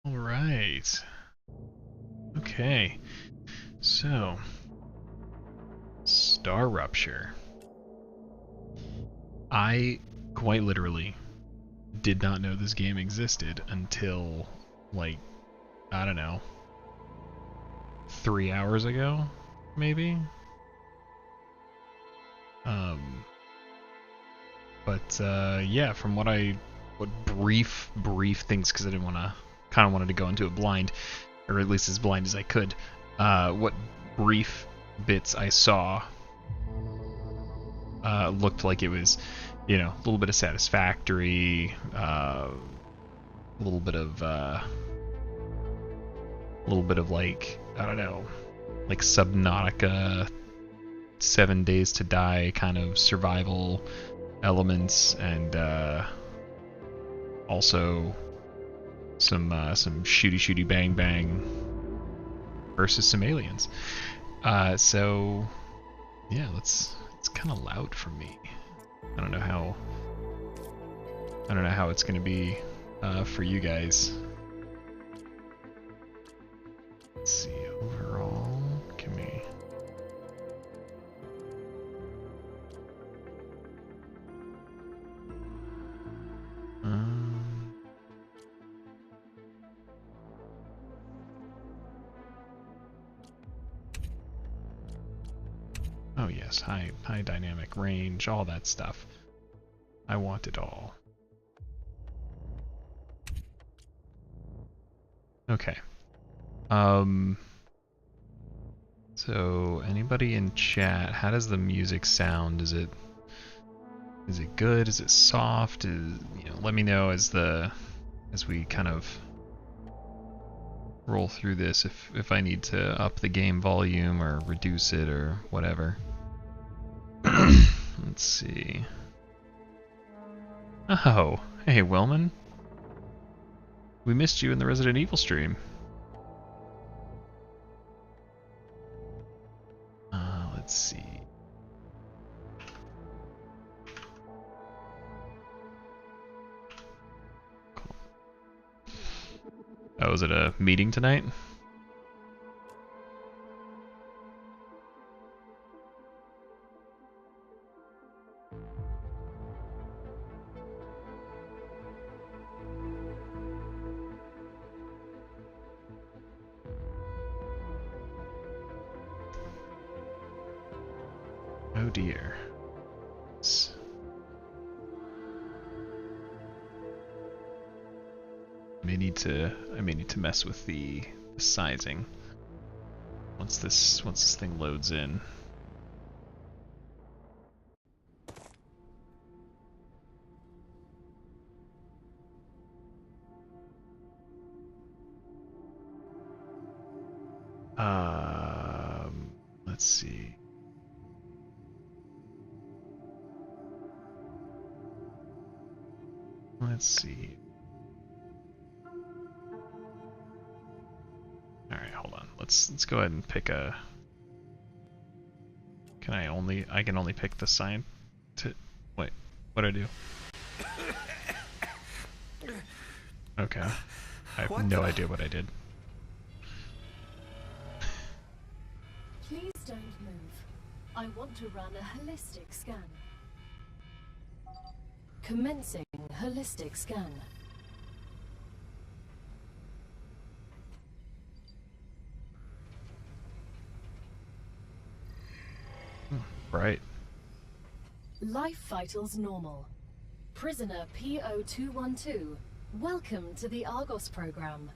All right. Okay. So, StarRupture. I quite literally did not know this game existed until, like, I don't know, 3 hours ago, maybe? Yeah, from what brief things, because I didn't want to, kind of wanted to go into it blind, or at least as blind as I could, what brief bits I saw looked like it was, you know, a little bit of Satisfactory, a little bit of like, I don't know, like Subnautica, 7 Days to Die kind of survival elements, and also some shooty bang bang versus some aliens. So yeah, it's kind of loud for me. I don't know how it's gonna be for you guys. Let's see, overall, give me. Oh yes, high dynamic range, all that stuff. I want it all. Okay. So anybody in chat, how does the music sound? Is it good? Is it soft? You know, let me know as we kind of roll through this if I need to up the game volume or reduce it or whatever. Let's see. Oh, hey Wellman. We missed you in the Resident Evil stream. Let's see. Cool. Oh, was it a meeting tonight? Oh dear. I may need to mess with the sizing once this thing loads in. Let's see. Let's see. All right, hold on. Let's go ahead and pick a. I can only pick the sign to. Wait, what'd I do? Okay, I have no idea what I did. Please don't move. I want to run a holistic scan. Commencing holistic scan. Right. Life vitals normal. Prisoner P0212, welcome to the Argos program.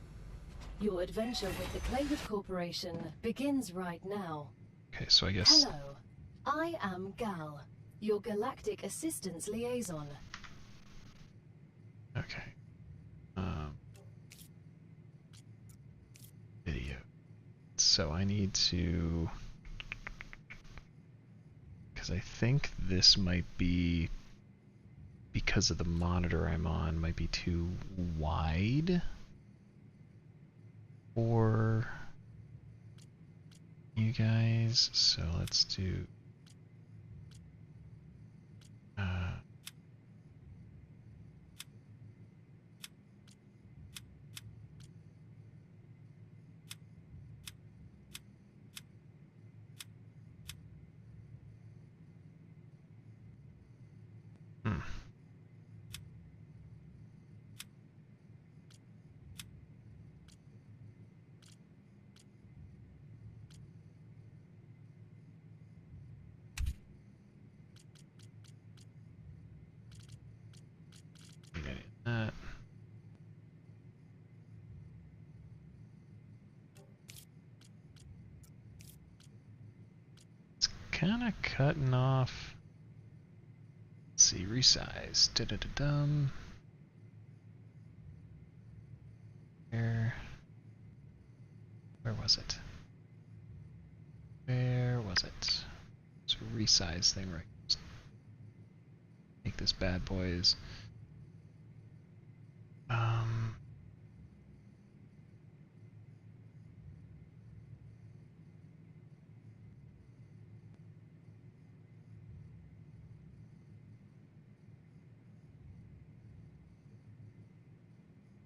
Your adventure with the Playtest Corporation begins right now. Okay, so I guess... Hello, I am Gal, your Galactic Assistance Liaison. Okay. Video. So I need to... Because I think this might be... Because of the monitor I'm on, might be too wide for you guys. So let's do... It's kind of cutting off. Let's see, resize. Da-da-da-dum. Where was it? Where was it? It's a resize thing, right? Just make this bad boys.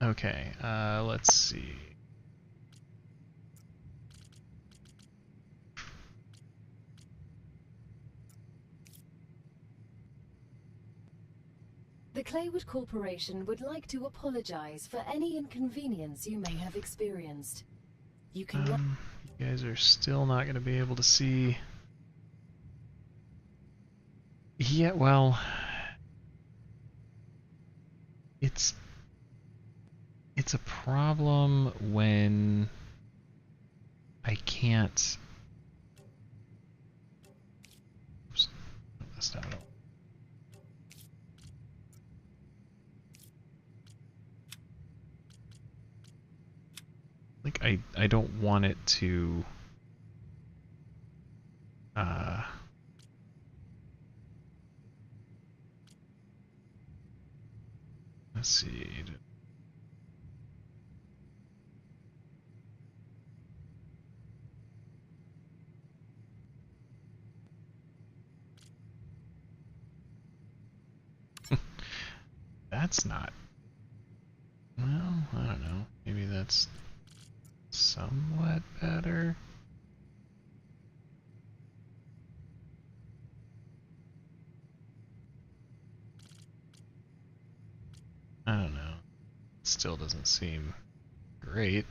Okay, let's see. The Claywood Corporation would like to apologize for any inconvenience you may have experienced. You can... You guys are still not going to be able to see... Yeah, well... It's a problem when I can't... Oops, that's not at all. I don't want it to let's see. That's not. Well, I don't know. Maybe that's somewhat better. I don't know. It still doesn't seem great.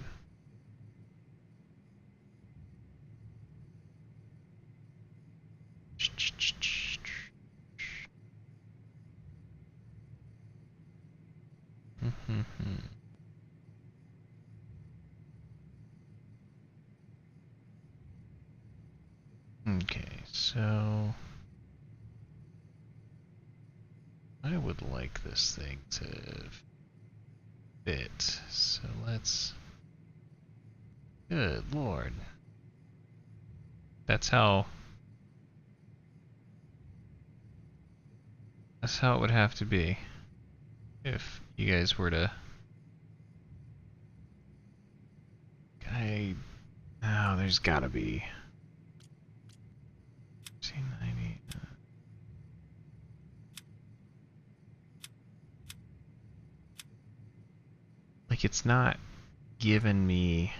Okay, so I would like this thing to fit. So let's. Good lord. That's how it would have to be if you guys were to. Oh, there's gotta be. 1990. Like, it's not giving me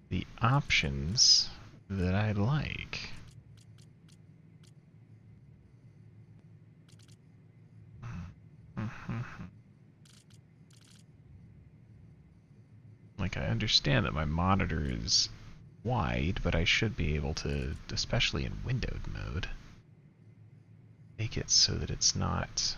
the options that I like. Like, I understand that my monitor is wide, but I should be able to, especially in windowed mode, make it so that it's not.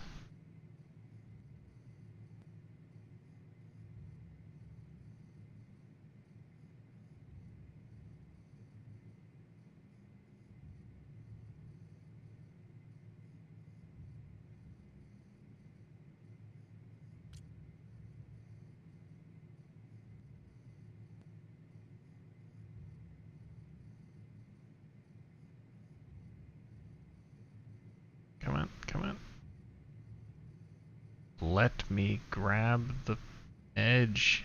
Come on, come on. Let me grab the edge.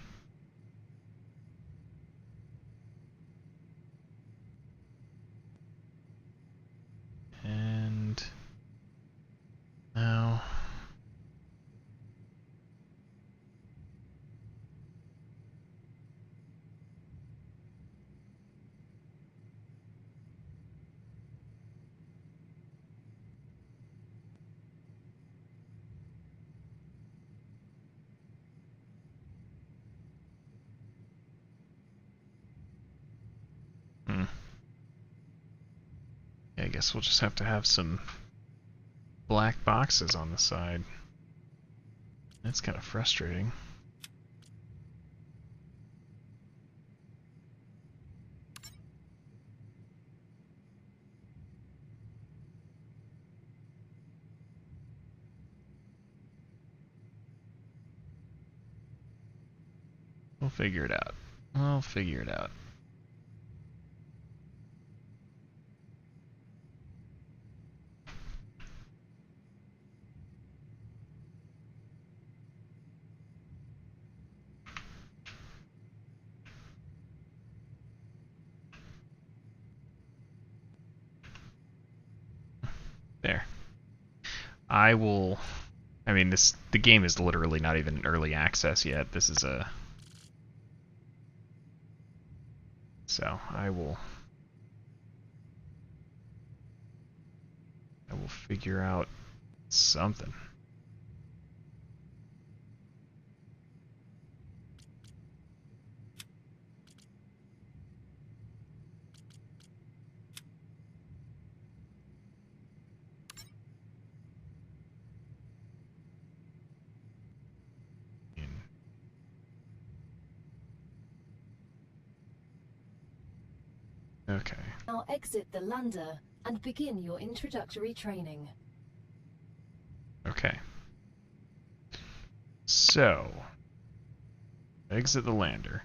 And now. I guess we'll just have to have some black boxes on the side. That's kind of frustrating. We'll figure it out. We'll figure it out. There. I will. I mean, the game is literally not even in early access yet. This is a. So I will figure out something. Okay. Now exit the lander and begin your introductory training. Okay. So, Exit the lander.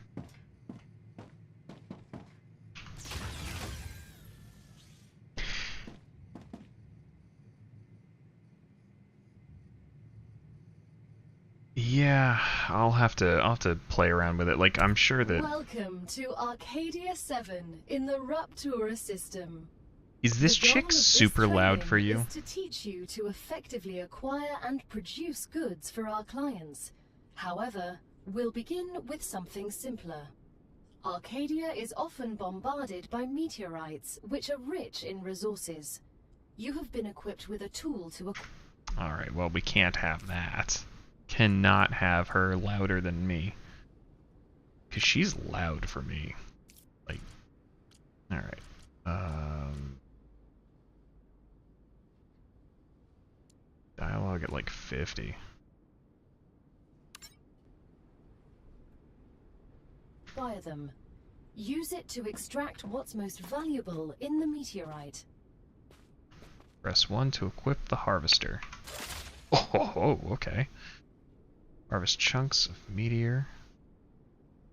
Yeah, I'll have to play around with it. Like, I'm sure that... Welcome to Arcadia 7 in the Ruptura system. Is this The goal chick of this super loud for training you? is to teach you to effectively acquire and produce goods for our clients. However, we'll begin with something simpler. Arcadia is often bombarded by meteorites, which are rich in resources. You have been equipped with a tool to Alright, well, we can't have that. Cannot have her louder than me. Because she's loud for me. Like, alright. Dialogue at like 50. acquire them. Use it to extract what's most valuable in the meteorite. Press 1 to equip the harvester. Oh, okay. Harvest chunks of meteor.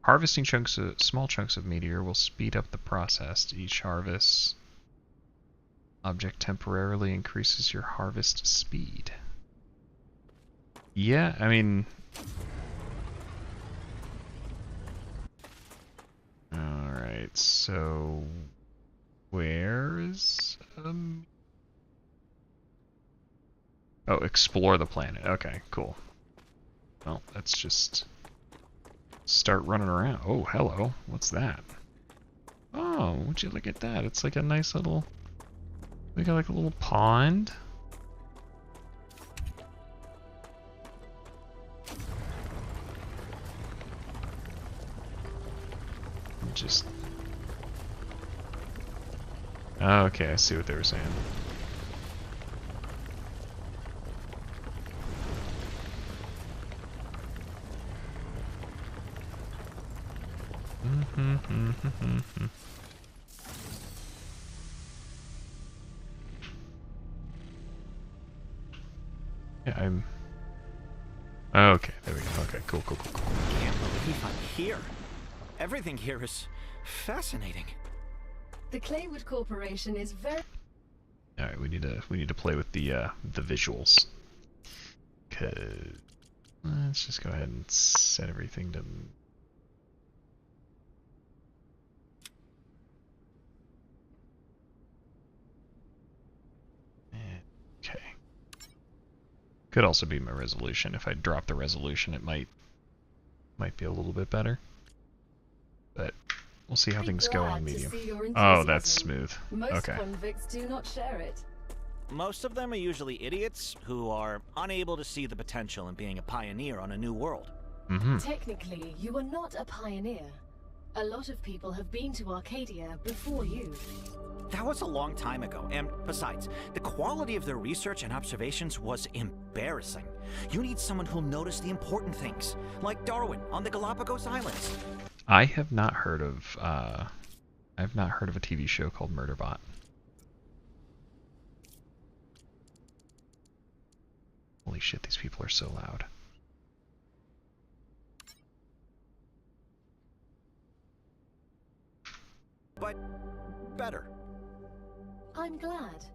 Harvesting small chunks of meteor will speed up the process. Each harvest object temporarily increases your harvest speed. Yeah, I mean... Alright, so... Where's... Oh, explore the planet. Okay, cool. Well, let's just start running around. Oh, hello. What's that? Oh, would you look at that? It's like a nice little... We got like a little pond. Just... Oh, okay, I see what they were saying. Yeah, I'm... Oh, okay, there we go. Okay, cool. Can't believe I'm here. Everything here is fascinating. The Claywood Corporation is very... Alright, we need to play with the visuals. 'Cause... Let's just go ahead and set everything to... Okay. Could also be my resolution. If I drop the resolution, it might be a little bit better. But we'll see how things go on medium. Oh, that's smooth. Most Okay. convicts do not share it. Most of them are usually idiots who are unable to see the potential in being a pioneer on a new world. Mm-hmm. Technically, you are not a pioneer. A lot of people have been to Arcadia before you. That was a long time ago, and besides, the quality of their research and observations was embarrassing. You need someone who'll notice the important things, like Darwin on the Galapagos Islands. I have not heard of a TV show called Murderbot. Holy shit, these people are so loud. But better. I'm glad,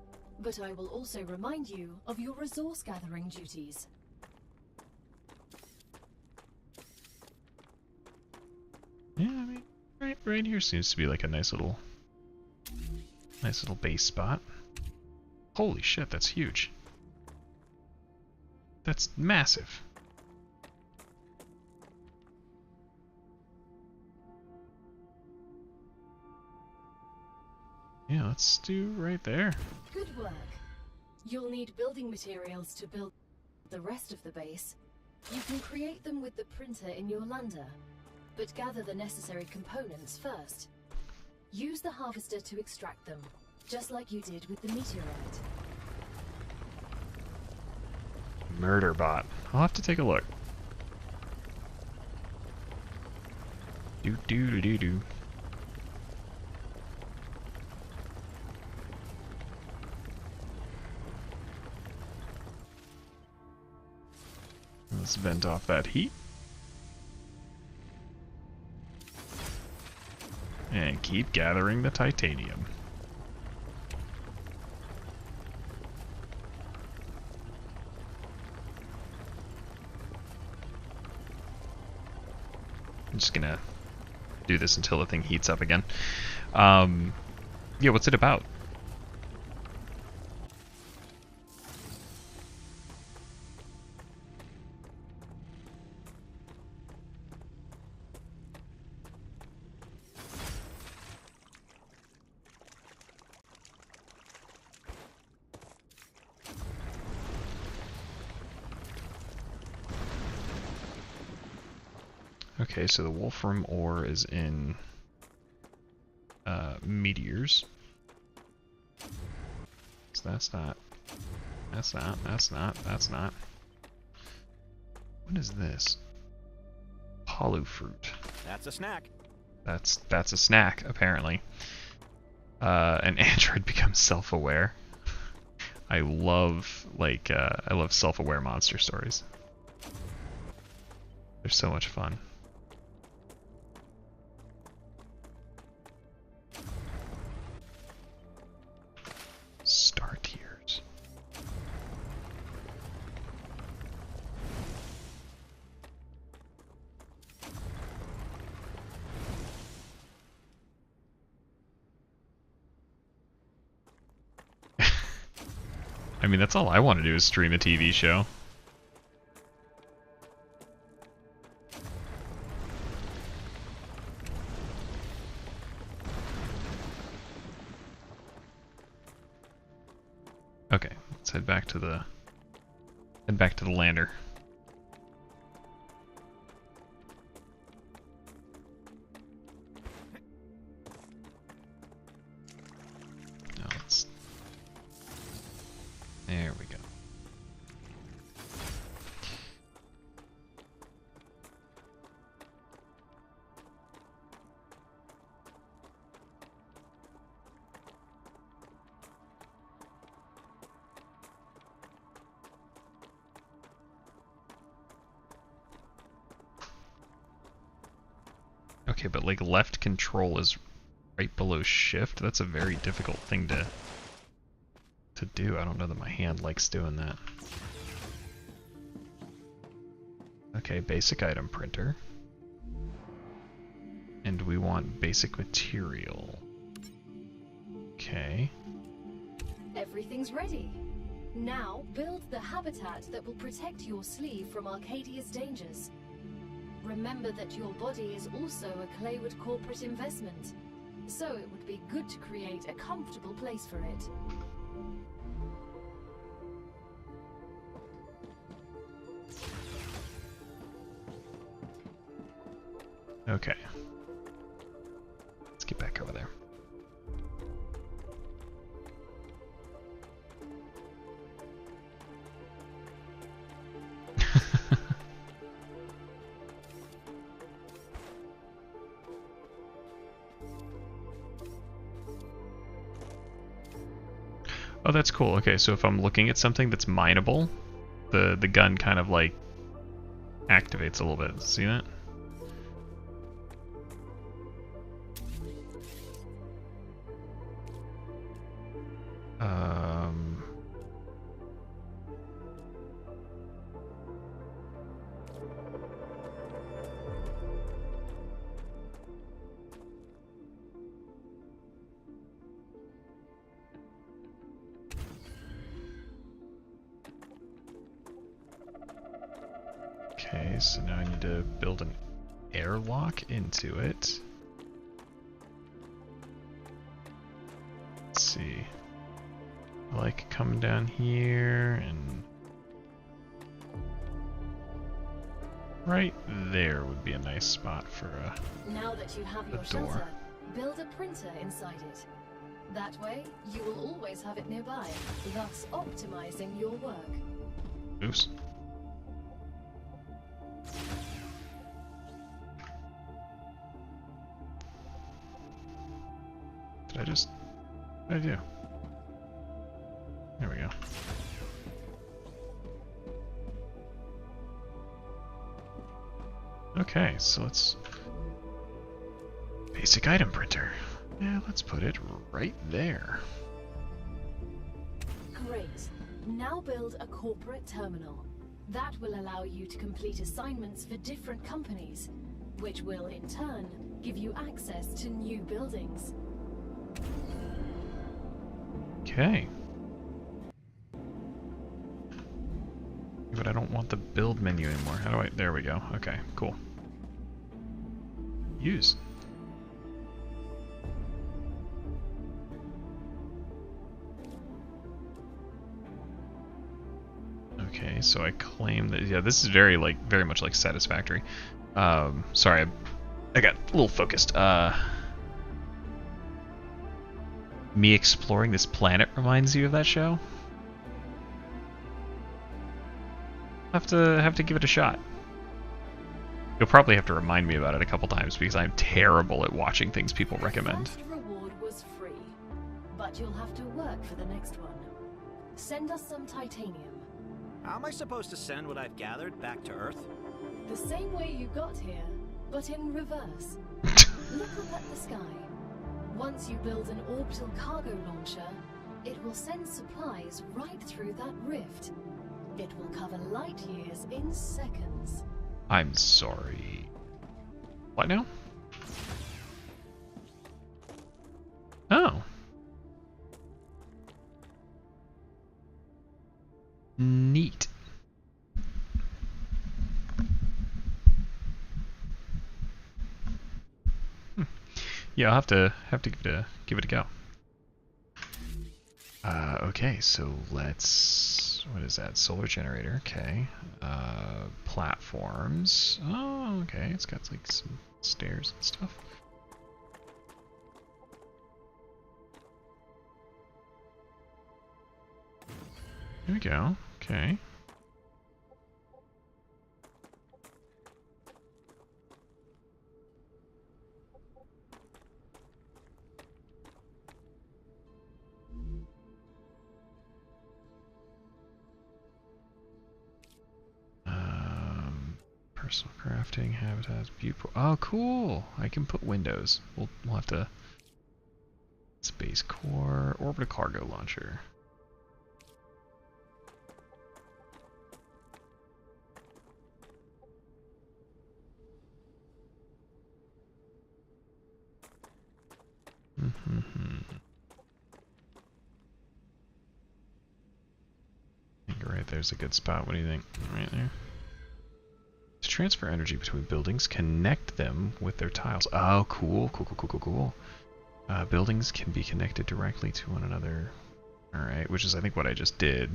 but I will also remind you of your resource gathering duties. Yeah, I mean, right here seems to be like a nice little base spot. Holy shit, that's huge. That's massive. Yeah, let's do right there. Good work. You'll need building materials to build the rest of the base. You can create them with the printer in your lander, but gather the necessary components first. Use the harvester to extract them, just like you did with the meteorite. Murderbot. I'll have to take a look. Do. Let's vent off that heat. And keep gathering the titanium. I'm just gonna do this until the thing heats up again. Yeah, what's it about? Okay, so the wolfram ore is in meteors. So that's not. What is this? Hollow fruit. That's a snack. That's a snack, apparently. An android becomes self-aware. I love self-aware monster stories. They're so much fun. Star tiers. I mean, that's all I want to do is stream a TV show. Okay, let's head back to the lander. Now let's. There we go. Okay, but like left control is right below shift. That's a very difficult thing to do. I don't know that my hand likes doing that. Okay, basic item printer. And we want basic material. Okay. Everything's ready. Now build the habitat that will protect your sleeve from Arcadia's dangers. Remember that your body is also a Claywood corporate investment, so it would be good to create a comfortable place for it. Okay. Let's get back over there. Oh, that's cool. Okay, so if I'm looking at something that's mineable, the gun kind of like activates a little bit. See that? Okay, so now I need to build an airlock into it. Let's see. I like come down here and right there would be a nice spot for Now that you have your door. shelter, build a printer inside it. That way, you will always have it nearby, thus optimizing your work. Oops. What did I do? There we go. Okay, so let's Basic item printer. Yeah, let's put it right there. Great. Now build a corporate terminal. That will allow you to complete assignments for different companies, which will in turn give you access to new buildings. Okay. But I don't want the build menu anymore. How do I... There we go. Okay, cool. Use. Okay, so I claim that... Yeah, this is very much like satisfactory. Sorry, I got a little focused. Me exploring this planet reminds you of that show? Have to give it a shot. You'll probably have to remind me about it a couple times because I'm terrible at watching things people recommend. The first reward was free, but you'll have to work for the next one. Send us some titanium. How am I supposed to send what I've gathered back to Earth? The same way you got here, but in reverse. Look up at the sky. Once you build an orbital cargo launcher, it will send supplies right through that rift. It will cover light years in seconds. I'm sorry. What now? Oh. Neat. Yeah, I'll have to give it a go. Okay, so let's... What is that? Solar generator. Okay. Platforms. Oh, okay. It's got like some stairs and stuff. There we go. Okay. Personal crafting, habitats, viewport. Oh, cool! I can put windows. We'll have to... Space core, orbital cargo launcher. I think right there's a good spot. What do you think? Right there. To transfer energy between buildings, connect them with their tiles. Oh, cool. Cool. Buildings can be connected directly to one another. Alright, which is I think what I just did.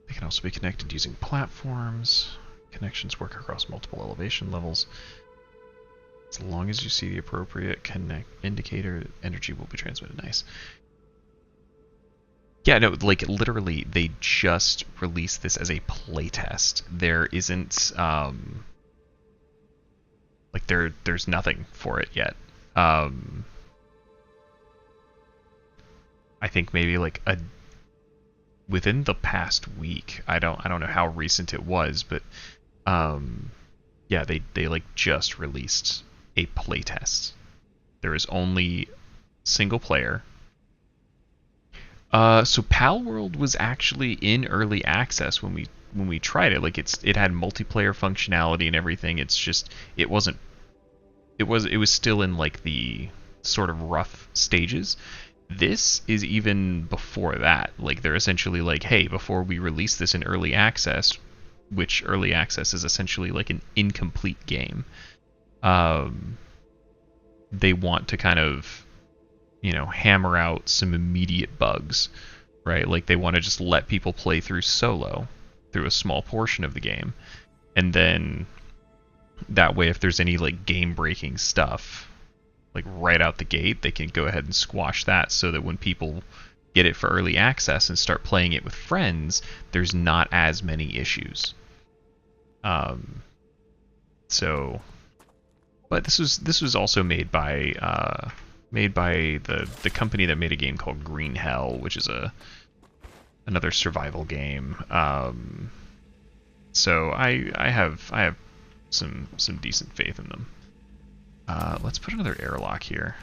They can also be connected using platforms. Connections work across multiple elevation levels. As long as you see the appropriate connect indicator, energy will be transmitted. Nice. Yeah, no, like literally, they just released this as a playtest. There isn't, like there's nothing for it yet. I think maybe like within the past week. I don't know how recent it was, but yeah, they like just released a playtest. There is only single player. So Palworld was actually in early access when we tried it. Like it had multiplayer functionality and everything. It's just it was still in like the sort of rough stages. This is even before that. Like they're essentially like, hey, before we release this in early access, which early access is essentially like an incomplete game, they want to kind of, you know, hammer out some immediate bugs, right? Like they want to just let people play through solo, through a small portion of the game, and then that way if there's any like game-breaking stuff, like right out the gate, they can go ahead and squash that so that when people get it for early access and start playing it with friends, there's not as many issues. So, but this was also made by the company that made a game called Green Hell, which is another survival game. So I have some decent faith in them. Let's put another airlock here.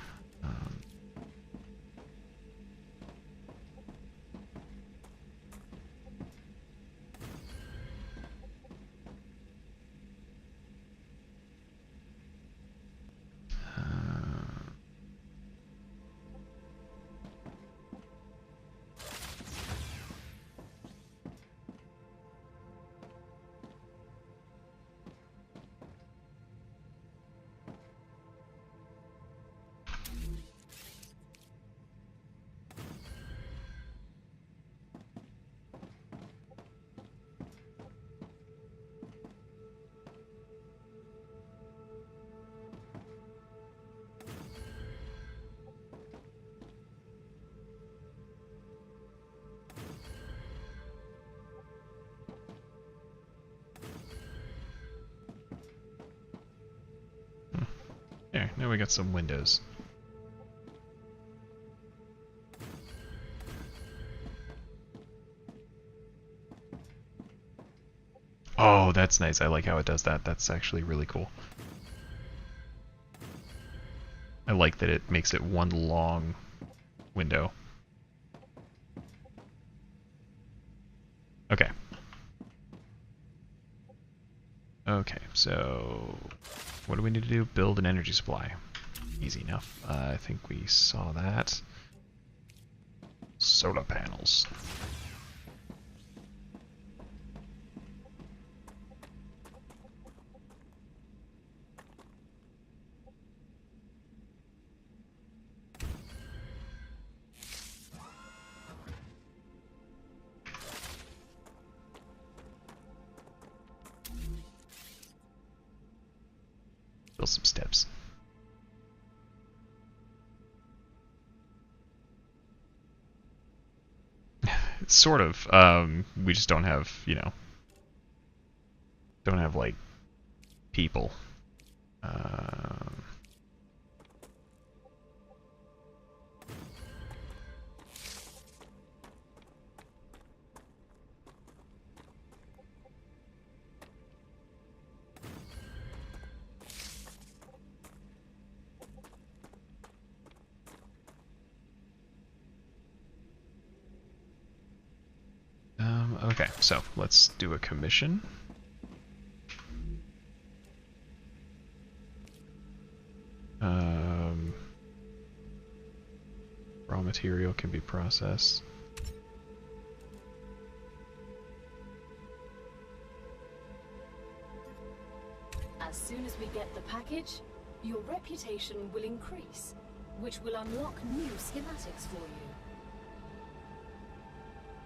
There, now we got some windows. Oh, that's nice. I like how it does that. That's actually really cool. I like that it makes it one long window. Okay. Okay, so what do we need to do? Build an energy supply. Easy enough. I think we saw that. Solar panels. Build some steps. Sort of. We just don't have, you know, don't have like people. Okay, so let's do a commission. Raw material can be processed. As soon as we get the package, your reputation will increase, which will unlock new schematics for you.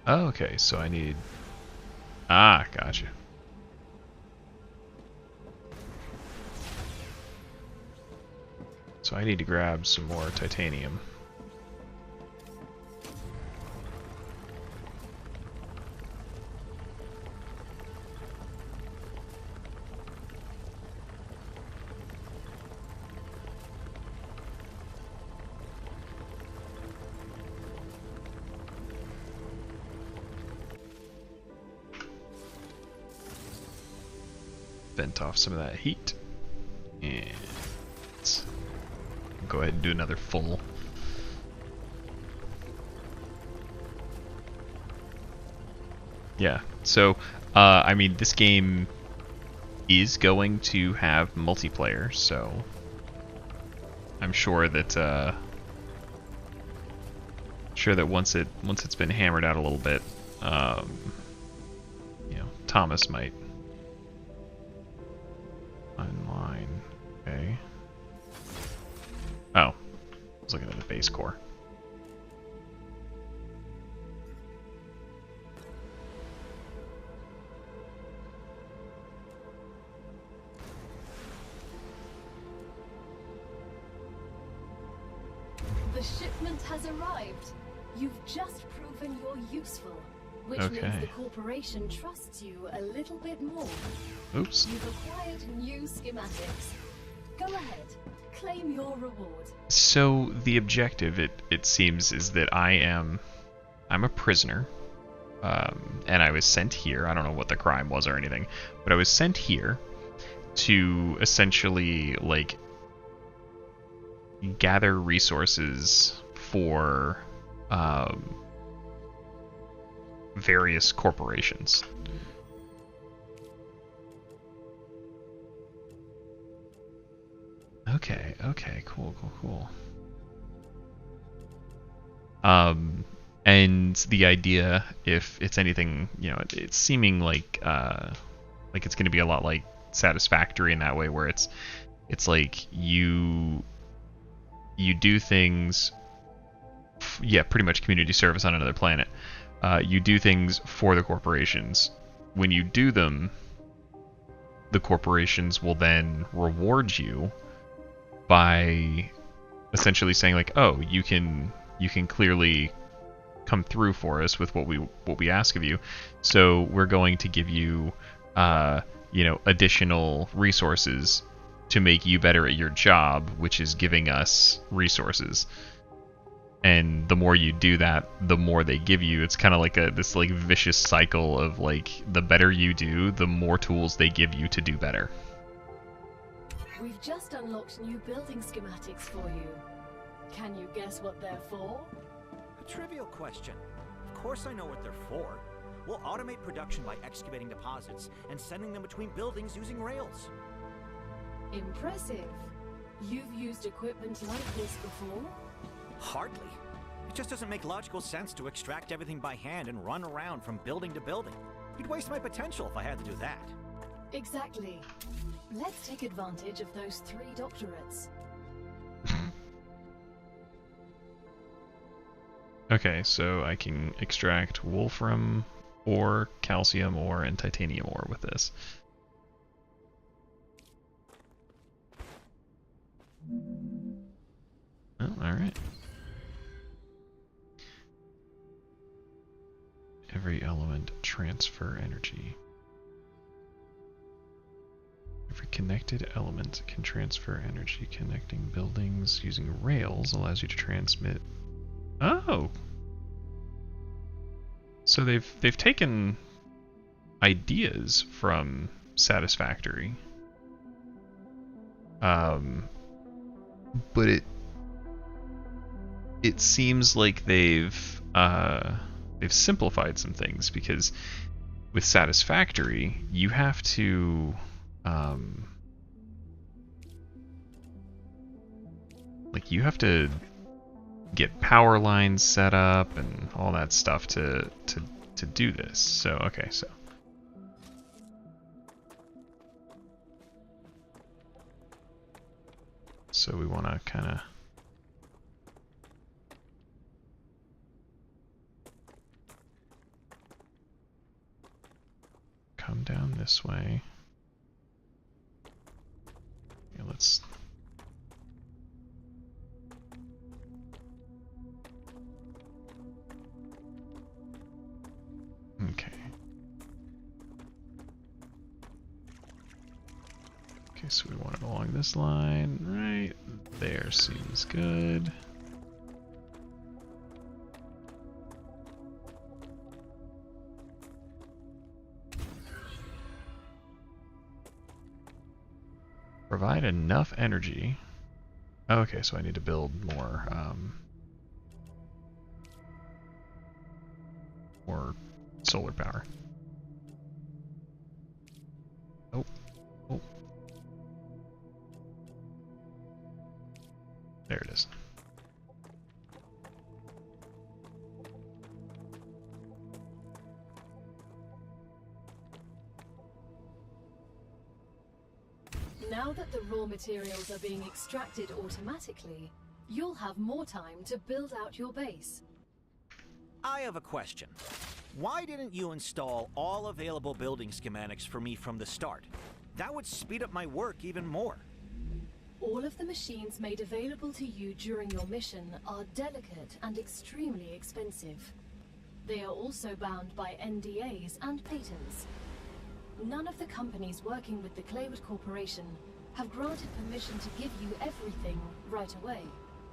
Oh, okay, so I need... Ah, gotcha. So I need to grab some more titanium. Vent off some of that heat. And let's go ahead and do another full. Yeah, so, I mean, this game is going to have multiplayer, so I'm sure that, once it's been hammered out a little bit, you know, Thomas might. Online, okay. Oh, I was looking at the base core. The shipment has arrived. You've just proven you're useful, which Okay. means the corporation trusts you a little bit more. Oops. You've acquired new schematics. Go ahead, claim your reward. So the objective, it seems, is that I'm a prisoner, and I was sent here. I don't know what the crime was or anything, but I was sent here to essentially like gather resources for various corporations. Okay, cool. And the idea, if it's anything, it's seeming like it's going to be a lot like Satisfactory in that way, where it's like you do things, pretty much community service on another planet. You do things for the corporations. When you do them, the corporations will then reward you by essentially saying like, oh, you can clearly come through for us with what we ask of you, so we're going to give you additional resources to make you better at your job, which is giving us resources. And the more you do that, the more they give you. It's kind of like this like vicious cycle of like, the better you do, the more tools they give you to do better. We've just unlocked new building schematics for you. Can you guess what they're for? A trivial question. Of course I know what they're for. We'll automate production by excavating deposits and sending them between buildings using rails. Impressive. You've used equipment like this before? Hardly. It just doesn't make logical sense to extract everything by hand and run around from building to building. You'd waste my potential if I had to do that. Exactly. Let's take advantage of those 3 doctorates. Okay, so I can extract wolfram ore, calcium ore, and titanium ore with this. Oh, alright. Every element transfer energy. Every connected element can transfer energy. Connecting buildings using rails allows you to transmit. Oh! So they've taken ideas from Satisfactory. But it seems like they've simplified some things, because with Satisfactory you have to get power lines set up and all that stuff to do this. So okay, so we want to kind of come down this way. Yeah, let's okay. Okay, so we want it along this line, right there seems good. Provide enough energy. Okay, so I need to build more solar power. Oh. There it is. Now that the raw materials are being extracted automatically, you'll have more time to build out your base. I have a question. Why didn't you install all available building schematics for me from the start? That would speed up my work even more. All of the machines made available to you during your mission are delicate and extremely expensive. They are also bound by NDAs and patents. None of the companies working with the Claywood Corporation have granted permission to give you everything right away.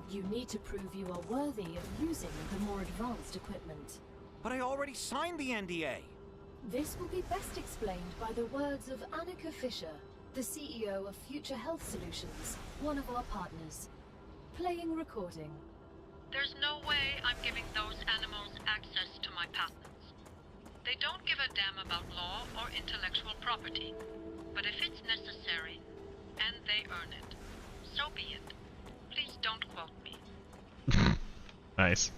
You need to prove you are worthy of using the more advanced equipment. But I already signed the NDA. This will be best explained by the words of Annika Fisher, the CEO of Future Health Solutions, one of our partners. Playing recording. There's no way I'm giving those animals access to my patents. They don't give a damn about law or intellectual property. But if it's necessary, and they earn it, so be it. Please don't quote me. Nice.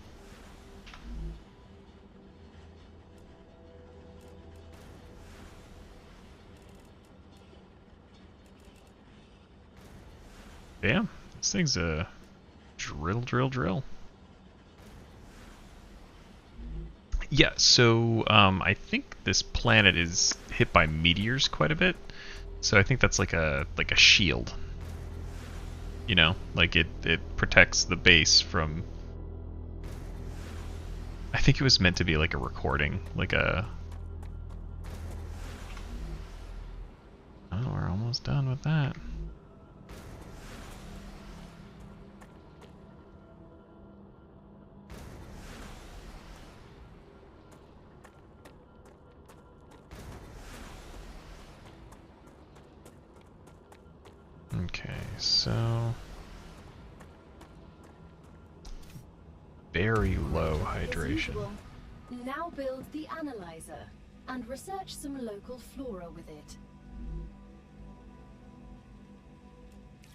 Damn, this thing's a drill. Yeah, so I think this planet is hit by meteors quite a bit. So I think that's like a shield. You know, like it protects the base from. I think it was meant to be like a recording, like a. Oh, we're almost done with that. Okay, so very low hydration. Now build the analyzer and research some local flora with it.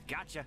Gotcha.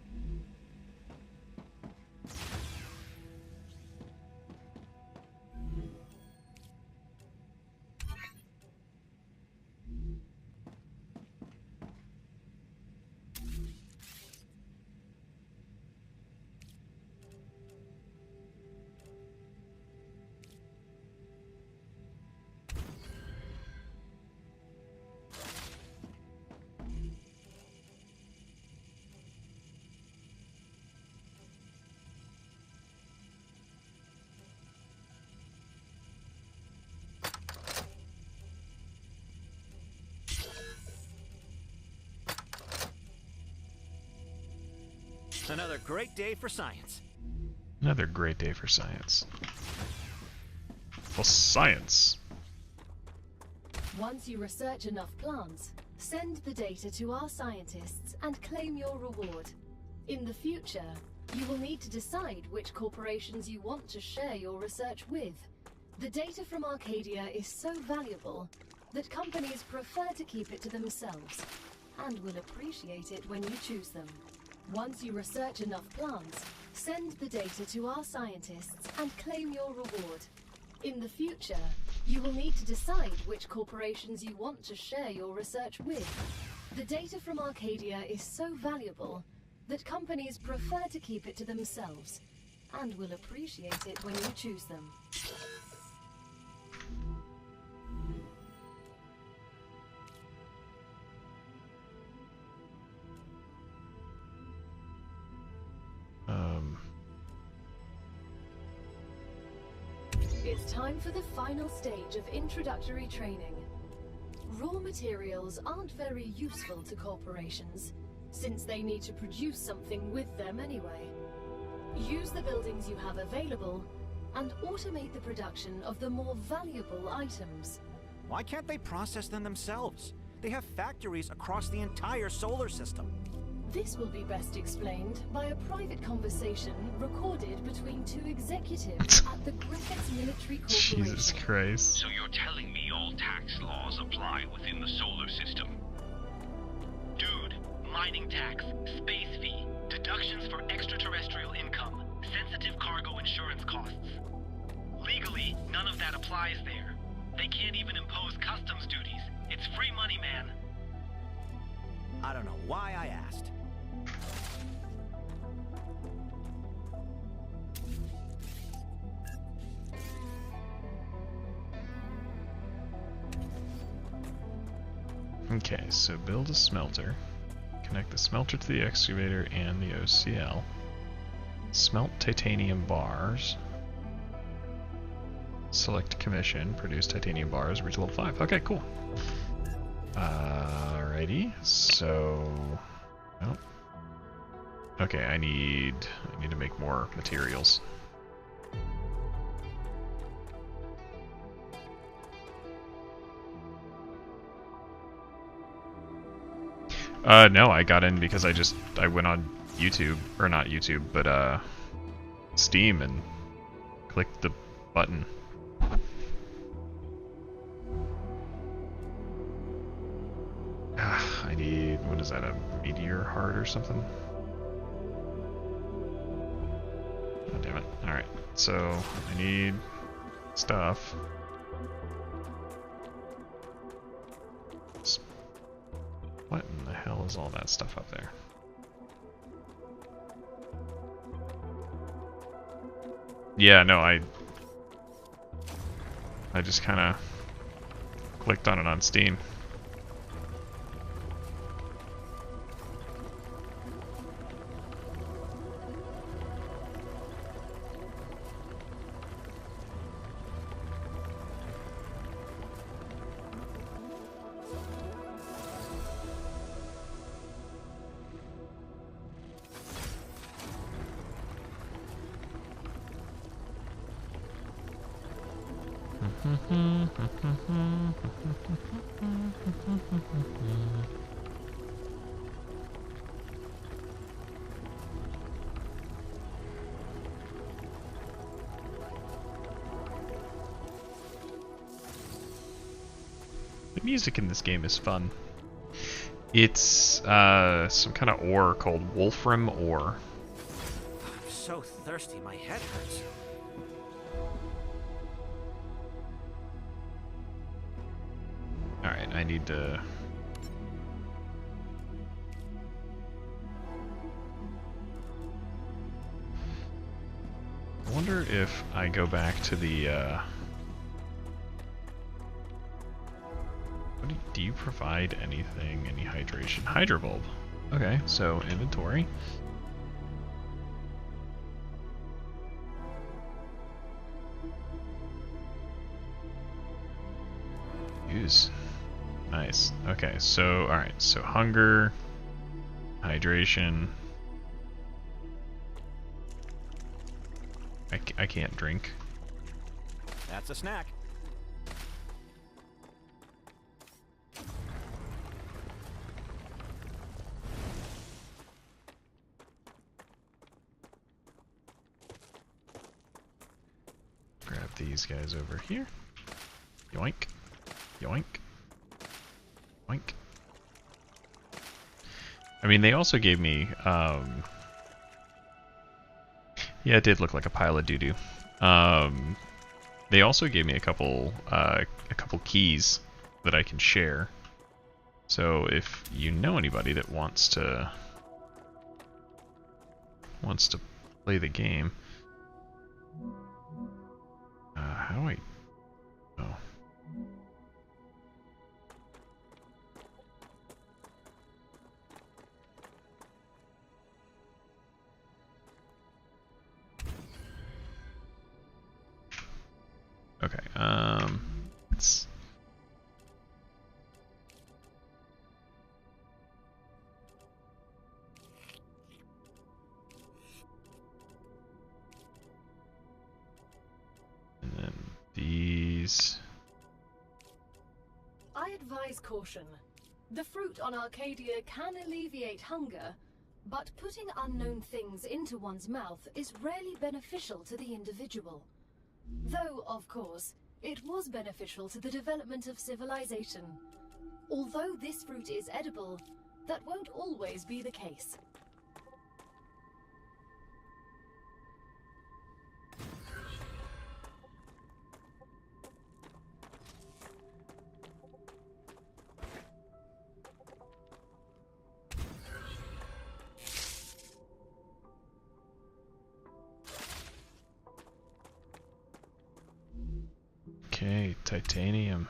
Another great day for science. Another great day for science. For science. Once you research enough plants, send the data to our scientists and claim your reward. In the future, you will need to decide which corporations you want to share your research with. The data from Arcadia is so valuable that companies prefer to keep it to themselves and will appreciate it when you choose them. Once you research enough plants, send the data to our scientists and claim your reward. In the future, you will need to decide which corporations you want to share your research with. The data from Arcadia is so valuable that companies prefer to keep it to themselves and will appreciate it when you choose them. It's time for the final stage of introductory training. Raw materials aren't very useful to corporations, since they need to produce something with them anyway. Use the buildings you have available, and automate the production of the more valuable items. Why can't they process them themselves? They have factories across the entire solar system. This will be best explained by a private conversation recorded between two executives at the Griffiths Military Corporation. Jesus Christ. So you're telling me all tax laws apply within the solar system? Dude, mining tax, space fee, deductions for extraterrestrial income, sensitive cargo insurance costs. Legally, none of that applies there. They can't even impose customs duties. It's free money, man. I don't know why I asked. Okay, so build a smelter. Connect the smelter to the excavator and the OCL. Smelt titanium bars. Select commission. Produce titanium bars. Reach level 5. Okay, cool. Alrighty. So... Oh. Okay, I need to make more materials. No, I got in because I went on YouTube, or not YouTube, but Steam and clicked the button. I need, what is that, a meteor heart or something? Oh, damn it. Alright, so I need stuff. What in the hell is all that stuff up there? Yeah, no, I just kind of clicked on it on Steam. The music in this game is fun. It's some kind of ore called Wolfram ore. I'm so thirsty, my head hurts. Alright, I need to... I wonder if I go back to the, do you provide anything, any hydration? Hydrobulb. Okay, so inventory. Use. Nice. Okay, so, alright, so hunger, hydration. I can't drink. That's a snack. Grab these guys over here. Yoink. Yoink. Yoink. I mean, they also gave me, yeah, it did look like a pile of doo-doo. They also gave me a couple keys that I can share. So if you know anybody that wants to play the game, how do I? Oh. Okay, let's... And then these... I advise caution. The fruit on Arcadia can alleviate hunger, but putting unknown things into one's mouth is rarely beneficial to the individual. Though, of course, it was beneficial to the development of civilization. Although this fruit is edible, that won't always be the case. Okay, titanium.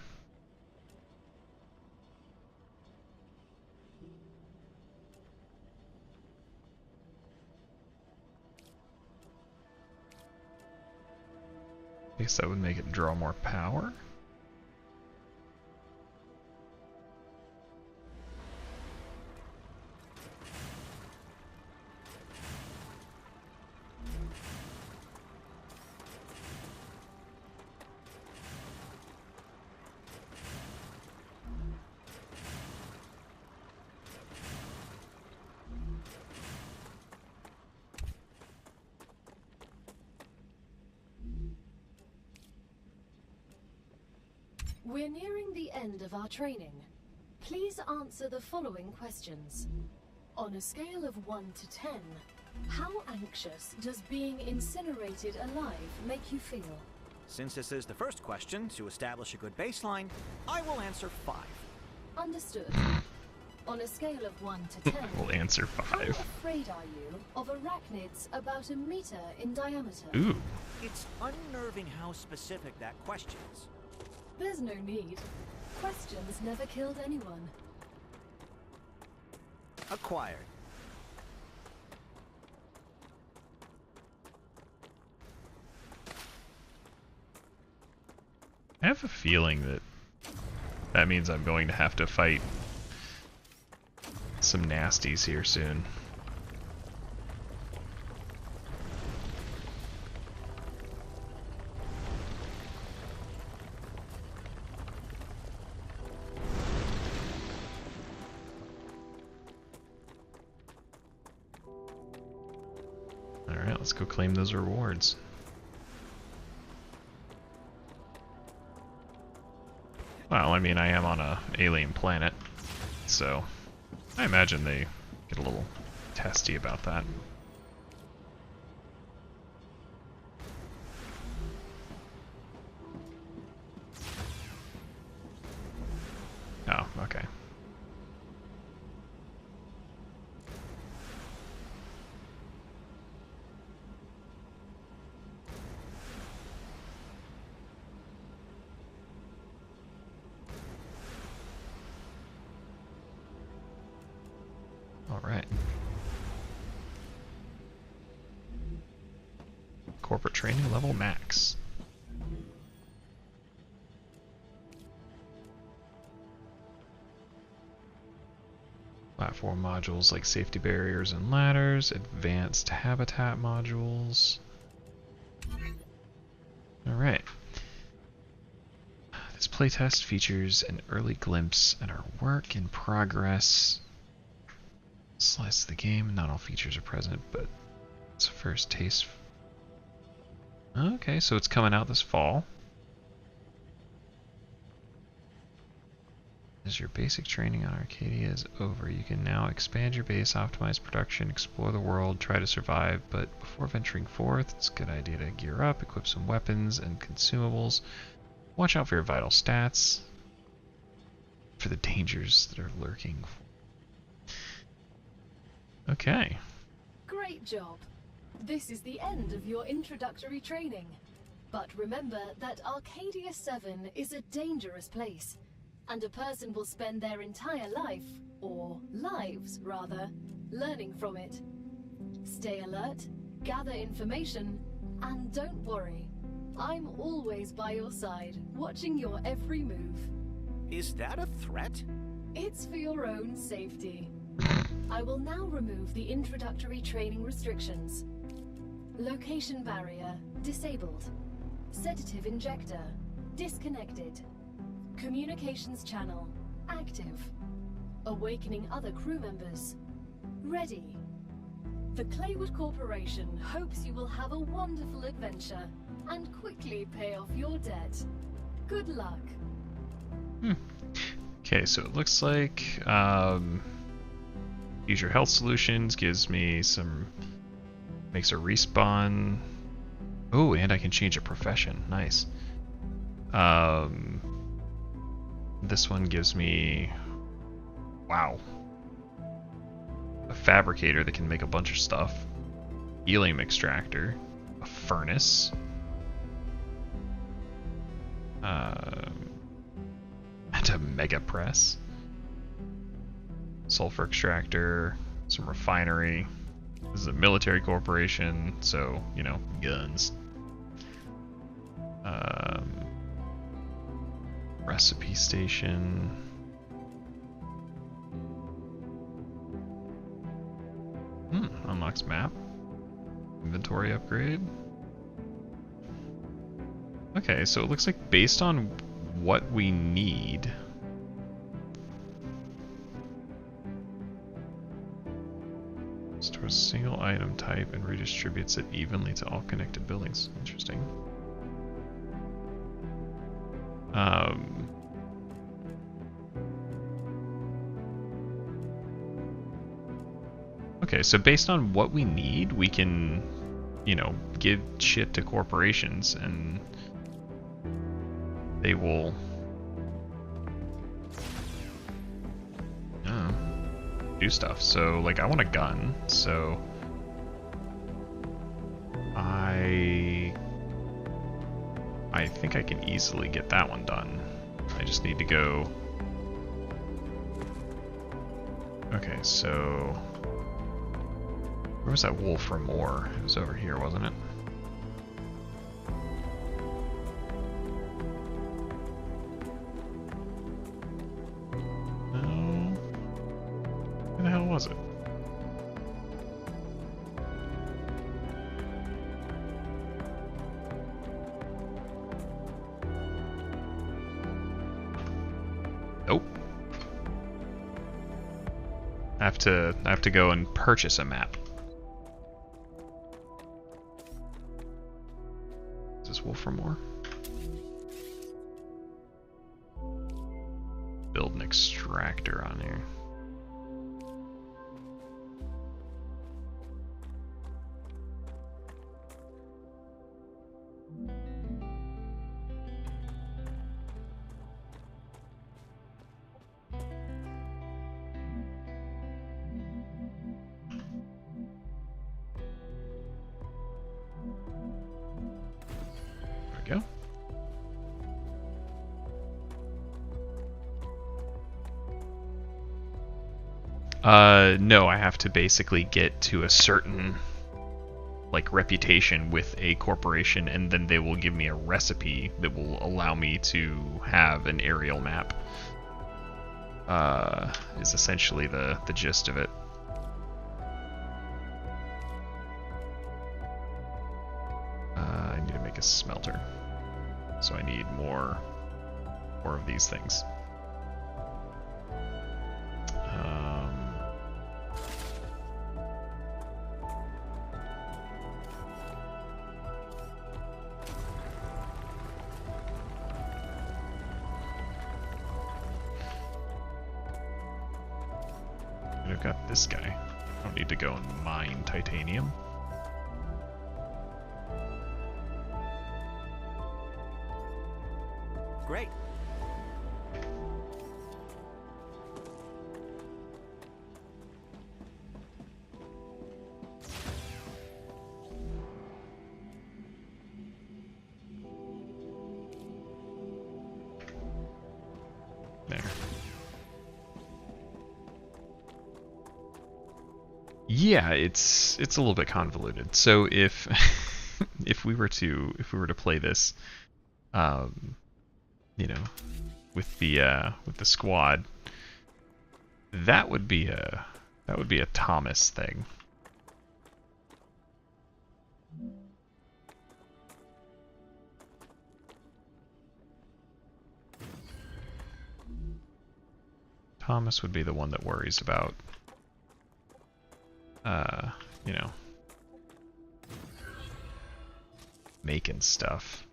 I guess that would make it draw more power. We're nearing the end of our training. Please answer the following questions. On a scale of 1 to 10, how anxious does being incinerated alive make you feel? Since this is the first question, to establish a good baseline, I will answer 5. Understood. On a scale of 1 to 10, We'll answer how 5. afraid are you of arachnids about a meter in diameter? Ooh. It's unnerving how specific that question is. There's no need. Questions never killed anyone. Acquired. I have a feeling that that means I'm going to have to fight some nasties here soon. Alright, let's go claim those rewards. Well, I mean, I am on a alien planet, so I imagine they get a little testy about that. Oh, okay. Alright. Corporate training level max. Platform modules like safety barriers and ladders, advanced habitat modules. Alright. This playtest features an early glimpse at our work in progress. Slice of the game, not all features are present, but it's a first taste. Okay, so it's coming out this fall. As your basic training on Arcadia is over, you can now expand your base, optimize production, explore the world, try to survive, but before venturing forth, it's a good idea to gear up, equip some weapons and consumables. Watch out for your vital stats, for the dangers that are lurking. Okay. Great job. This is the end of your introductory training. But remember that Arcadia 7 is a dangerous place, and a person will spend their entire life, or lives rather, learning from it. Stay alert, gather information, and don't worry. I'm always by your side, watching your every move. Is that a threat? It's for your own safety. I will now remove the introductory training restrictions. Location barrier disabled. Sedative injector disconnected. Communications channel active. Awakening other crew members ready. The Claywood Corporation hopes you will have a wonderful adventure and quickly pay off your debt. Good luck. Okay, so it looks like Future Health Solutions gives me some, makes a respawn. Oh, and I can change a profession. Nice. This one gives me, wow, a fabricator that can make a bunch of stuff. Helium extractor, a furnace. And a mega press. Sulfur extractor, some refinery. This is a military corporation, so, you know, guns. Recipe station. Unlocks map. Inventory upgrade. Okay, so it looks like based on what we need, stores a single item type and redistributes it evenly to all connected buildings. Interesting. Okay, so based on what we need, we can, you know, give shit to corporations and they will do stuff. So, like, I want a gun, so I think I can easily get that one done. I just need to go. Okay, so where was that wool from ore? It was over here, wasn't it? No. Where the hell was it? Nope. I have to go and purchase a map. Is this Wolframore? Build an extractor on here. There we go. No, I have to basically get to a certain, like, reputation with a corporation, and then they will give me a recipe that will allow me to have an aerial map. Is essentially the gist of it. I need to make a smelter, so I need more of these things. And I've got this guy. I don't need to go and mine titanium. Great. There. Yeah, it's a little bit convoluted. So if if we were to play this, you know, with the squad, that would be a Thomas thing. Thomas would be the one that worries about, you know, making stuff.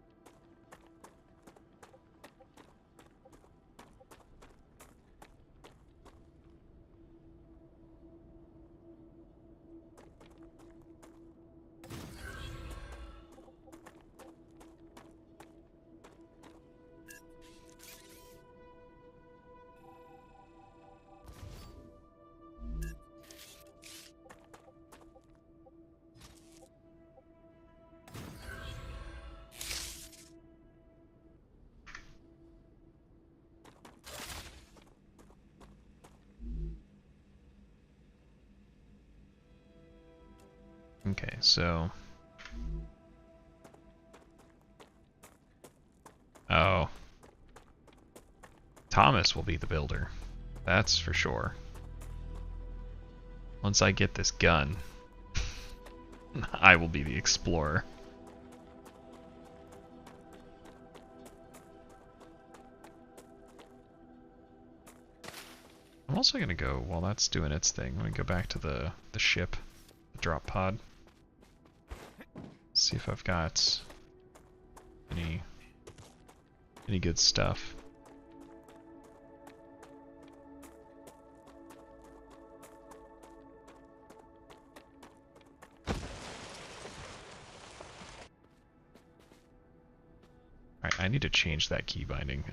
Okay, so... Oh. Thomas will be the builder. That's for sure. Once I get this gun, I will be the explorer. I'm also gonna go, while that's doing its thing, I'm gonna go back to the ship, the drop pod. See if I've got any good stuff. I need to change that key binding.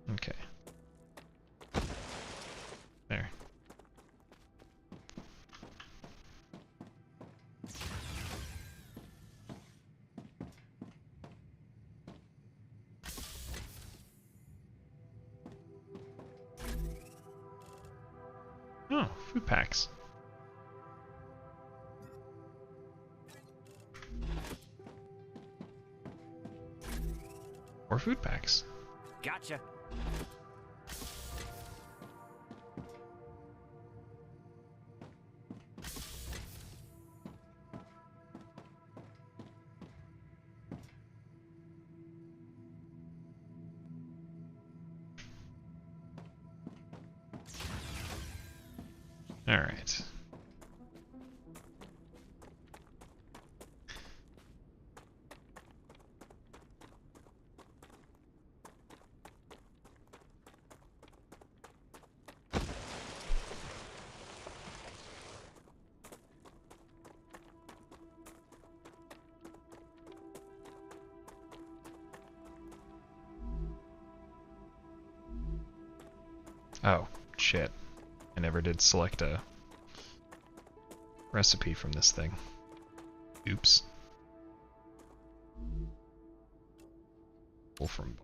Okay. There. Oh, food packs. Or food packs. Gotcha. All right. Oh, shit. I never did select a recipe from this thing. Oops. Wolfram.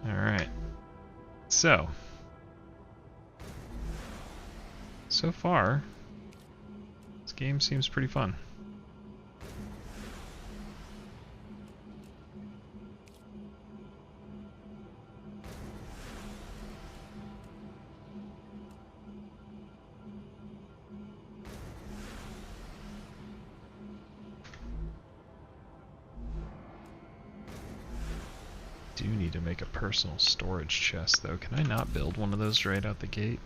Alright. So far, this game seems pretty fun. Do need to make a personal storage chest though. Can I not build one of those right out the gate?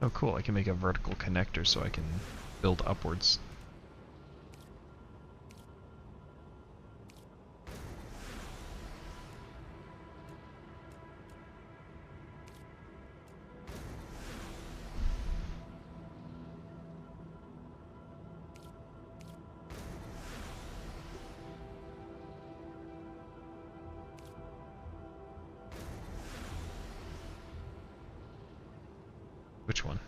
Oh cool, I can make a vertical connector so I can build upwards. Which one?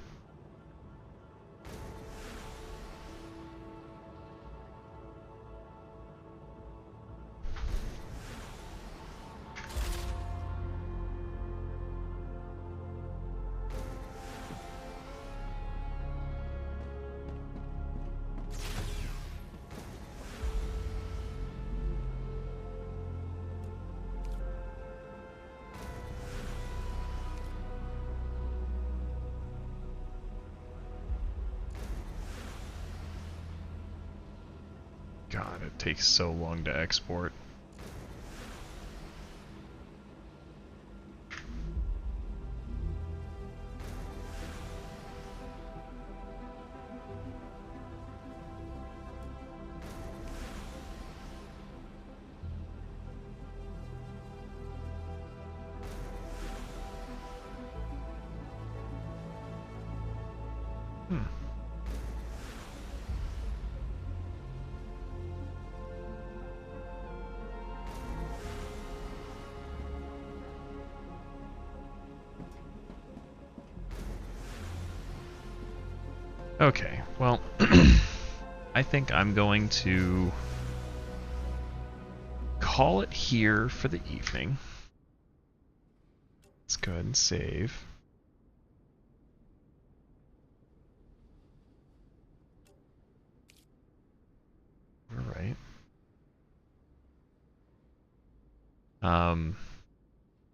God, it takes so long to export. Hmm. Okay, well, I think I'm going to call it here for the evening. Let's go ahead and save. All right.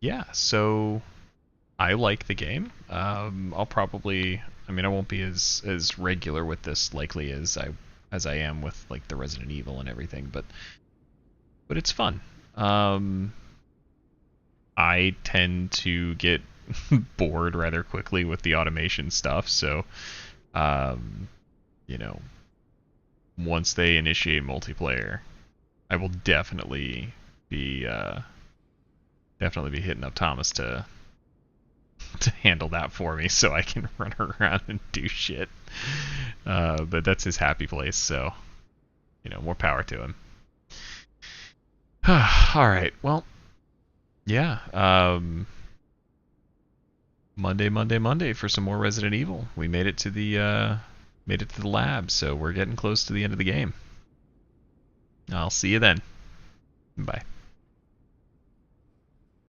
Yeah, so I like the game. I'll probably, I mean, I won't be as regular with this likely as I am with like the Resident Evil and everything, but it's fun. I tend to get bored rather quickly with the automation stuff, so you know, once they initiate multiplayer, I will definitely be hitting up Thomas to handle that for me so I can run around and do shit. But that's his happy place, so more power to him. All right, well, yeah. Monday for some more Resident Evil. We made it to the lab, so we're getting close to the end of the game. I'll see you then. Bye.